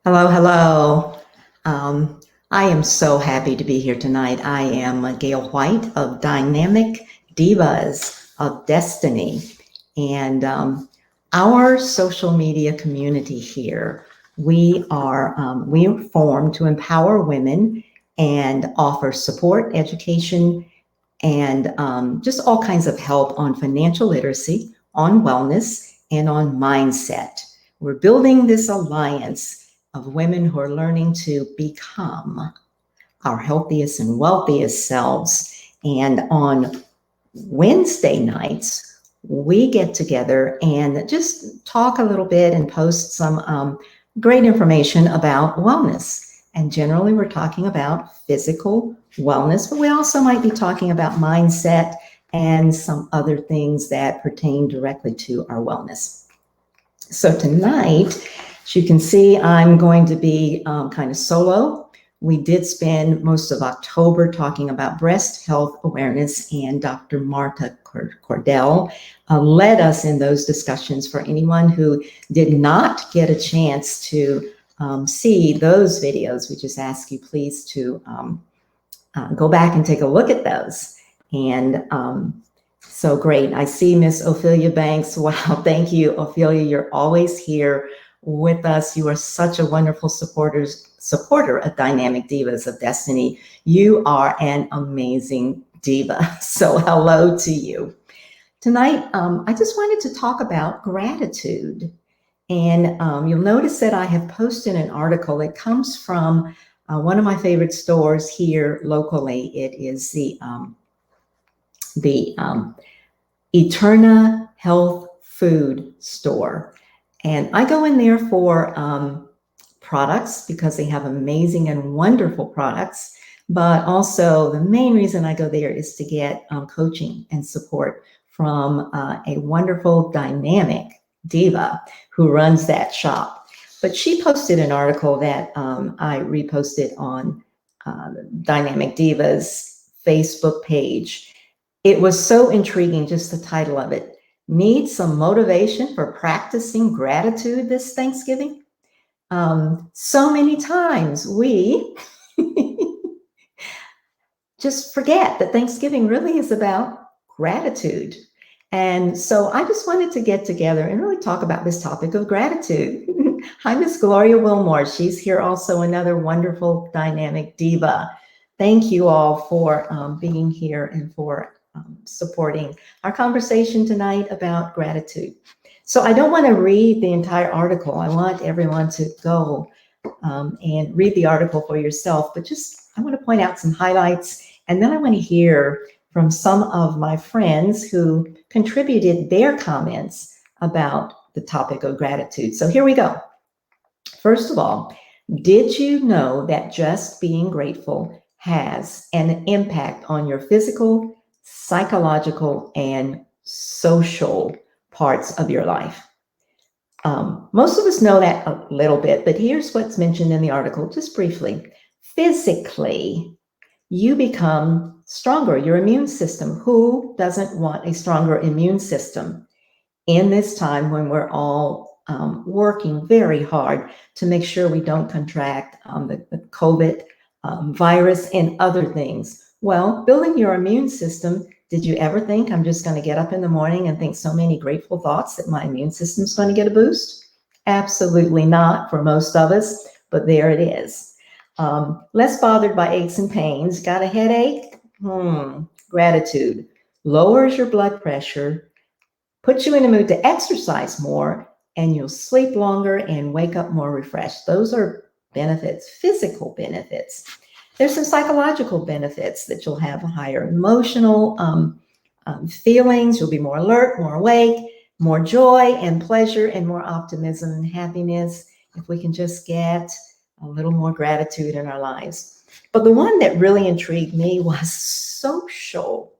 Hello, hello. Um, I am so happy to be here tonight. I am Gail White of Dynamic Divas of Destiny. And our social media community here, we are formed to empower women and offer support, education, and just all kinds of help on financial literacy, on wellness, and on mindset. We're building this alliance of women who are learning to become our healthiest and wealthiest selves. And on Wednesday nights, we get together and just talk a little bit and post some great information about wellness. And generally, we're talking about physical wellness, but we also might be talking about mindset and some other things that pertain directly to our wellness. So tonight, as you can see, I'm going to be kind of solo. We did spend most of October talking about breast health awareness, and Dr. Marta Cordell led us in those discussions. For anyone who did not get a chance to see those videos, we just ask you please to go back and take a look at those. And so great. I see Miss Ophelia Banks. Wow, thank you, Ophelia. You're always here with us. You are such a wonderful supporter of Dynamic Divas of Destiny. You are an amazing diva. So hello to you. Tonight, I just wanted to talk about gratitude. And you'll notice that I have posted an article. It comes from one of my favorite stores here locally. It is the Eterna Health Food Store. And I go in there for products because they have amazing and wonderful products. But also the main reason I go there is to get coaching and support from a wonderful dynamic diva who runs that shop. But she posted an article that I reposted on Dynamic Diva's Facebook page. It was so intriguing, just the title of it. Need some motivation for practicing gratitude this Thanksgiving? So many times we just forget that Thanksgiving really is about gratitude. And so I just wanted to get together and really talk about this topic of gratitude. Hi, Miss Gloria Wilmore. She's here also, another wonderful dynamic diva. Thank you all for being here and for supporting our conversation tonight about gratitude. So I don't want to read the entire article. I want everyone to go and read the article for yourself, but just I want to point out some highlights, and then I want to hear from some of my friends who contributed their comments about the topic of gratitude. So here we go. First of all, did you know that just being grateful has an impact on your physical, psychological, and social parts of your life? Most of us know that a little bit, but here's what's mentioned in the article, just briefly. Physically, you become stronger, your immune system. Who doesn't want a stronger immune system in this time when we're all working very hard to make sure we don't contract the COVID virus and other things? Well, building your immune system, did you ever think I'm just going to get up in the morning and think so many grateful thoughts that my immune system's going to get a boost? Absolutely not for most of us, but there it is. Less bothered by aches and pains. Got a headache? Gratitude lowers your blood pressure, puts you in a mood to exercise more, and you'll sleep longer and wake up more refreshed. Those are benefits, physical benefits. There's some psychological benefits that you'll have a higher emotional feelings. You'll be more alert, more awake, more joy and pleasure, and more optimism and happiness if we can just get a little more gratitude in our lives. But the one that really intrigued me was social.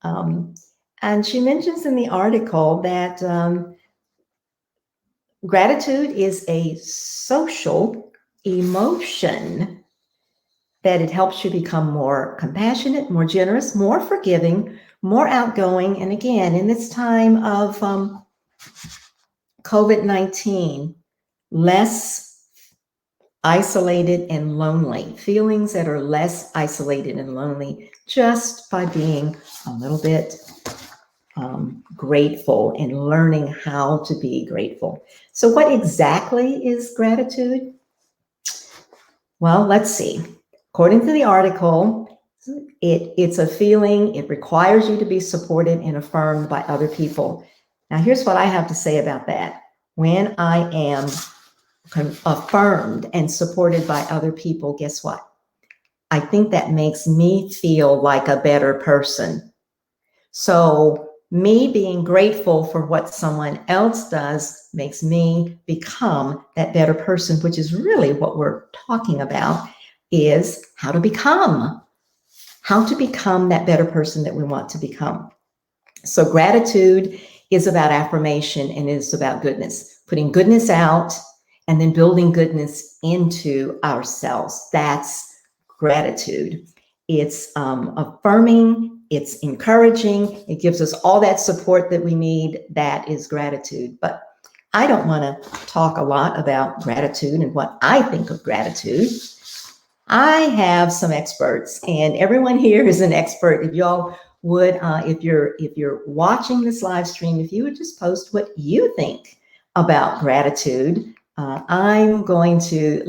And she mentions in the article that gratitude is a social emotion, that it helps you become more compassionate, more generous, more forgiving, more outgoing. And again, in this time of COVID-19, less isolated and lonely, feelings that are less isolated and lonely just by being a little bit grateful and learning how to be grateful. So what exactly is gratitude? Well, let's see. According to the article, it's a feeling, it requires you to be supported and affirmed by other people. Now, here's what I have to say about that. When I am affirmed and supported by other people, guess what? I think that makes me feel like a better person. So me being grateful for what someone else does makes me become that better person, which is really what we're talking about, is how to become that better person that we want to become. So gratitude is about affirmation and it's about goodness, putting goodness out and then building goodness into ourselves. That's gratitude. It's affirming, it's encouraging, it gives us all that support that we need. That is gratitude. But I don't want to talk a lot about gratitude and what I think of gratitude. I have some experts, and everyone here is an expert. If y'all would, if you're watching this live stream, if you would just post what you think about gratitude, I'm going to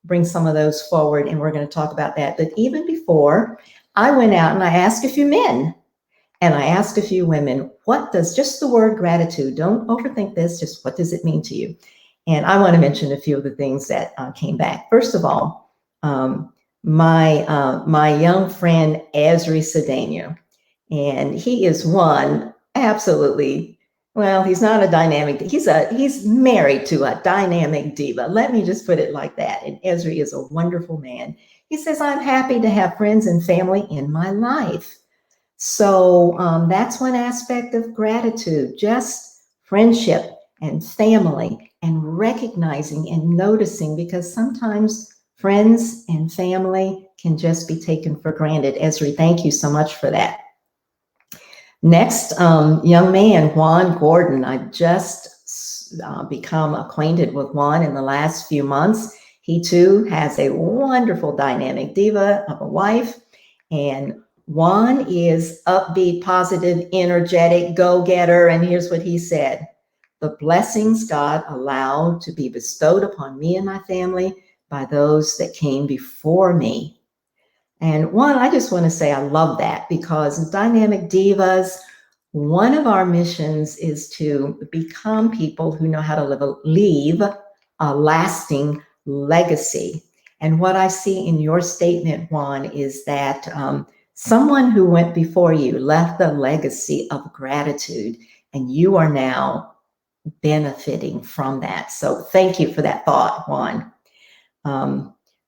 bring some of those forward, and we're going to talk about that. But even before, I went out and I asked a few men and I asked a few women, what does just the word gratitude, don't overthink this, just what does it mean to you? And I want to mention a few of the things that came back. First of all, my young friend Esri Cedeno, and he is one absolutely, well, he's not a dynamic, he's married to a dynamic diva. Let me just put it like that. And Esri is a wonderful man. He says, I'm happy to have friends and family in my life. So that's one aspect of gratitude, just friendship and family and recognizing and noticing, because sometimes friends and family can just be taken for granted. Esri, thank you so much for that. Next, young man, Juan Gordon. I've just become acquainted with Juan in the last few months. He too has a wonderful dynamic diva of a wife, and Juan is upbeat, positive, energetic, go-getter. And here's what he said: the blessings God allowed to be bestowed upon me and my family by those that came before me. And one, I just want to say I love that, because dynamic divas, one of our missions is to become people who know how to leave a lasting legacy. And what I see in your statement, Juan, is that someone who went before you left a legacy of gratitude, and you are now benefiting from that. So thank you for that thought, Juan.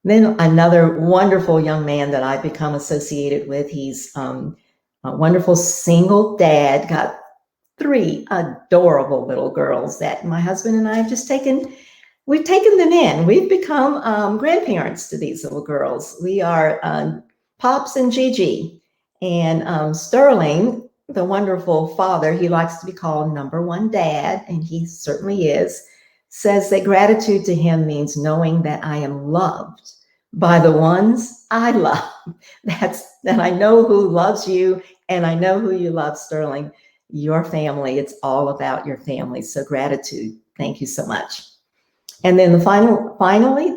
Then another wonderful young man that I've become associated with, he's a wonderful single dad, got 3 adorable little girls that my husband and I have just we've taken them in. We've become grandparents to these little girls. We are Pops and Gigi. And Sterling, the wonderful father, he likes to be called number 1 dad, and he certainly is, says that gratitude to him means knowing that I am loved by the ones I love. That I know who loves you, and I know who you love, Sterling, your family. It's all about your family. So gratitude. Thank you so much. And then finally,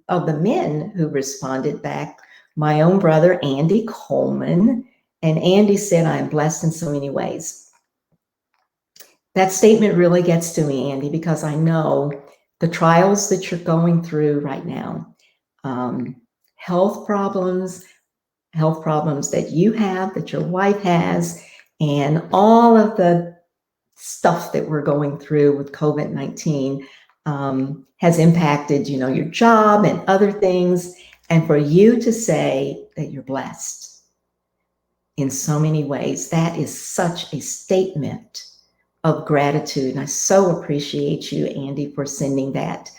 of the men who responded back, my own brother, Andy Coleman. And Andy said, I am blessed in so many ways. That statement really gets to me, Andy, because I know the trials that you're going through right now, health problems that you have, that your wife has, and all of the stuff that we're going through with COVID-19 has impacted, your job and other things. And for you to say that you're blessed in so many ways, that is such a statement of gratitude. And I so appreciate you, Andy, for sending that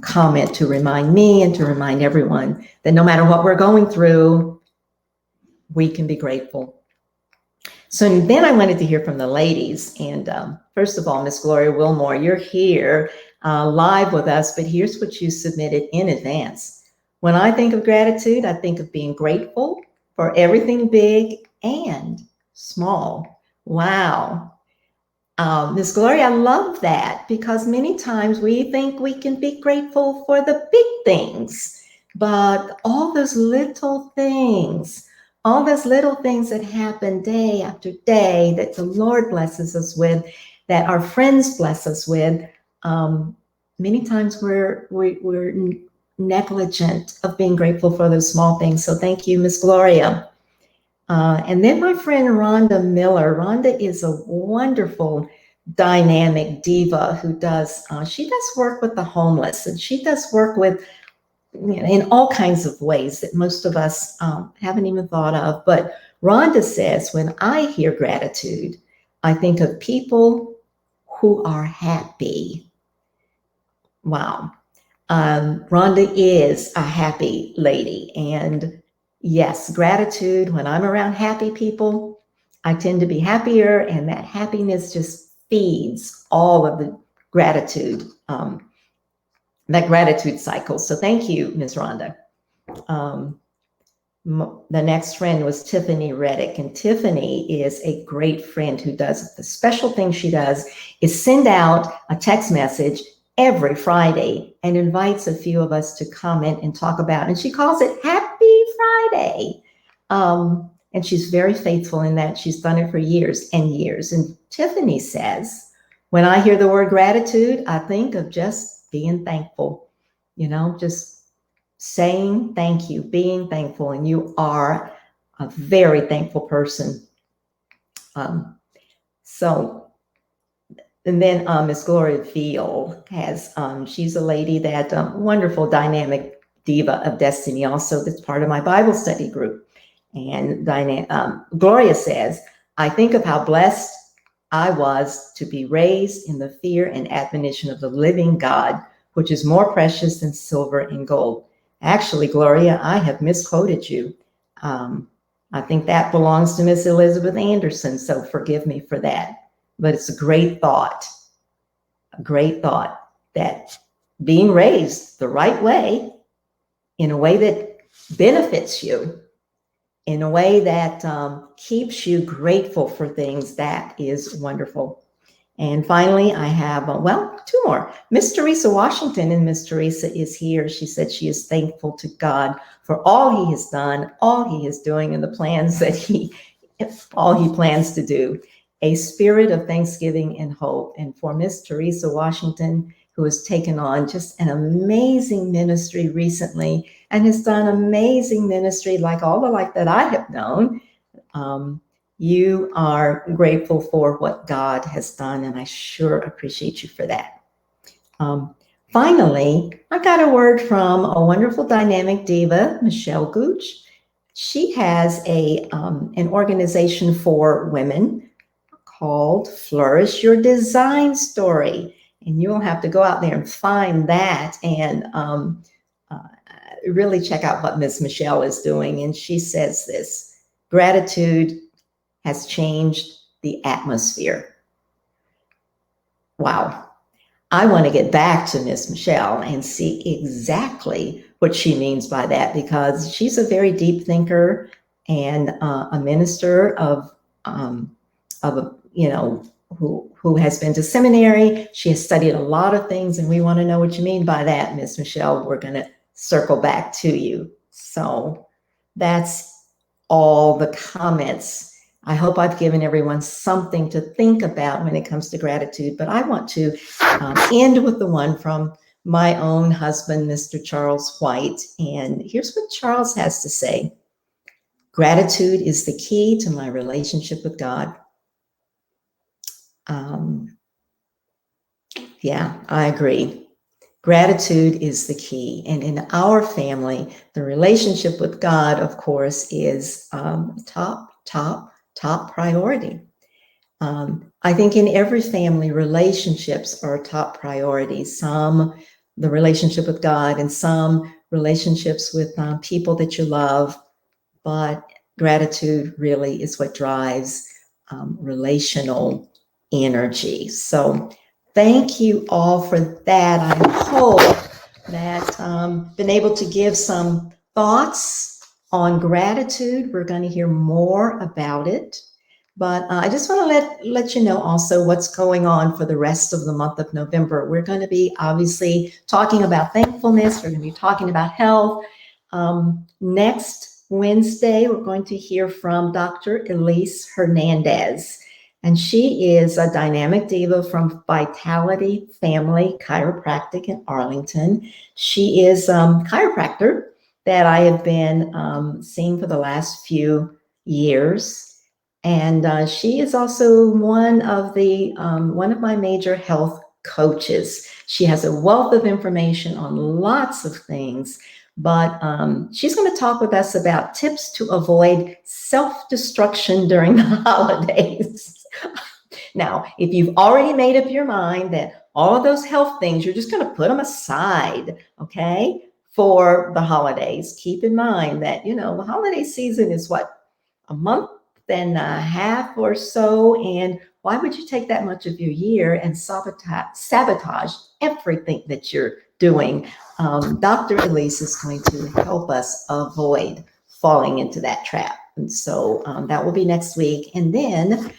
comment to remind me and to remind everyone that no matter what we're going through, we can be grateful. So then I wanted to hear from the ladies. And first of all, Miss Gloria Wilmore, you're here. live with us, but here's what you submitted in advance. When I think of gratitude, I think of being grateful for everything big and small. Wow. Miss Gloria, I love that because many times we think we can be grateful for the big things, but all those little things, that happen day after day that the Lord blesses us with, that our friends bless us with, many times we're negligent of being grateful for those small things. So thank you, Miss Gloria. And then my friend Rhonda Miller. Rhonda is a wonderful dynamic diva who does, she does work with the homeless, and she does work with, in all kinds of ways that most of us haven't even thought of. But Rhonda says, when I hear gratitude, I think of people who are happy. Wow. Rhonda is a happy lady. And yes, gratitude, when I'm around happy people, I tend to be happier, and that happiness just feeds all of the gratitude, that gratitude cycle. So thank you, Ms. Rhonda. The next friend was Tiffany Reddick, and Tiffany is a great friend who does, the special thing she does is send out a text message every Friday and invites a few of us to comment and talk about, and she calls it Happy Friday. And she's very faithful in that. She's done it for years and years. And Tiffany says, when I hear the word gratitude, I think of just being thankful, just saying thank you, being thankful, and you are a very thankful person. And then Miss Gloria Veal has, she's a lady that, wonderful dynamic diva of destiny also, that's part of my Bible study group. And Gloria says, I think of how blessed I was to be raised in the fear and admonition of the living God, which is more precious than silver and gold. Actually, Gloria, I have misquoted you. I think that belongs to Miss Elizabeth Anderson, so forgive me for that. But it's a great thought that being raised the right way, in a way that benefits you, in a way that keeps you grateful for things, that is wonderful. And finally, I have, two more. Miss Teresa Washington, and Miss Teresa is here. She said she is thankful to God for all he has done, all he is doing, and the plans that all he plans to do. A spirit of thanksgiving and hope. And for Miss Teresa Washington, who has taken on just an amazing ministry recently and has done amazing ministry like that I have known, you are grateful for what God has done, and I sure appreciate you for that. Finally, I got a word from a wonderful dynamic diva, Michelle Gooch. She has an organization for women called Flourish Your Design Story, and you'll have to go out there and find that and really check out what Miss Michelle is doing. And she says this: gratitude has changed the atmosphere. Wow. I want to get back to Miss Michelle and see exactly what she means by that, because she's a very deep thinker and a minister who has been to seminary. She has studied a lot of things, and we want to know what you mean by that, Miss Michelle. We're going to circle back to you. So that's all the comments. I hope I've given everyone something to think about when it comes to gratitude, but I want to end with the one from my own husband, Mr. Charles White. And here's what Charles has to say. Gratitude is the key to my relationship with God. Yeah, I agree. Gratitude is the key. And in our family, the relationship with God, of course, is top priority. I think in every family, relationships are a top priority. Some, the relationship with God, and some relationships with people that you love. But gratitude really is what drives relational energy. So thank you all for that. I hope that been able to give some thoughts on gratitude. We're going to hear more about it. But I just want to let you know also what's going on for the rest of the month of November. We're going to be obviously talking about thankfulness. We're going to be talking about health. Next Wednesday, we're going to hear from Dr. Elise Hernandez. And she is a dynamic diva from Vitality Family Chiropractic in Arlington. She is a chiropractor that I have been seeing for the last few years. And she is also one of my major health coaches. She has a wealth of information on lots of things, but she's going to talk with us about tips to avoid self-destruction during the holidays. Now, if you've already made up your mind that all of those health things, you're just going to put them aside, okay, for the holidays, keep in mind that, the holiday season is what, a month and a half or so. And why would you take that much of your year and sabotage everything that you're doing? Dr. Elise is going to help us avoid falling into that trap. And so that will be next week. And then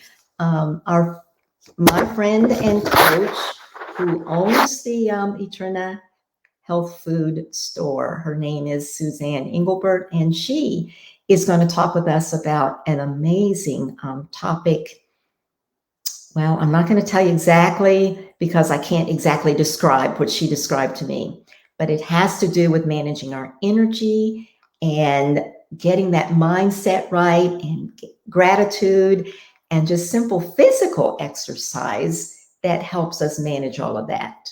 my friend and coach who owns the Eterna Health Food Store, her name is Suzanne Engelbert, and she is going to talk with us about an amazing topic. Well, I'm not going to tell you exactly because I can't exactly describe what she described to me, but it has to do with managing our energy and getting that mindset right, and gratitude, and just simple physical exercise that helps us manage all of that.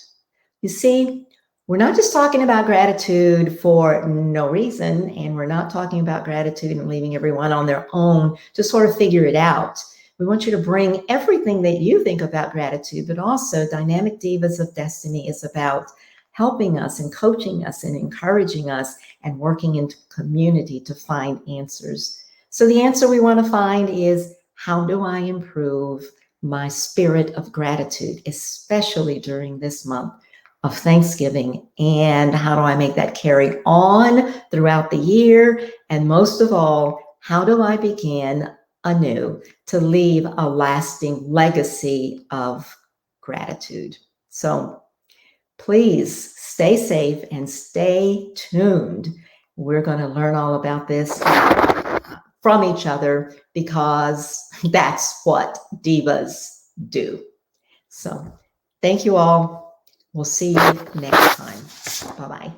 You see, we're not just talking about gratitude for no reason, and we're not talking about gratitude and leaving everyone on their own to sort of figure it out. We want you to bring everything that you think about gratitude, but also Dynamic Divas of Destiny is about helping us and coaching us and encouraging us and working into community to find answers. So the answer we want to find is, how do I improve my spirit of gratitude, especially during this month of Thanksgiving? And how do I make that carry on throughout the year? And most of all, how do I begin anew to leave a lasting legacy of gratitude? So please stay safe and stay tuned. We're going to learn all about this from each other because that's what divas do. So thank you all. We'll see you next time. Bye-bye.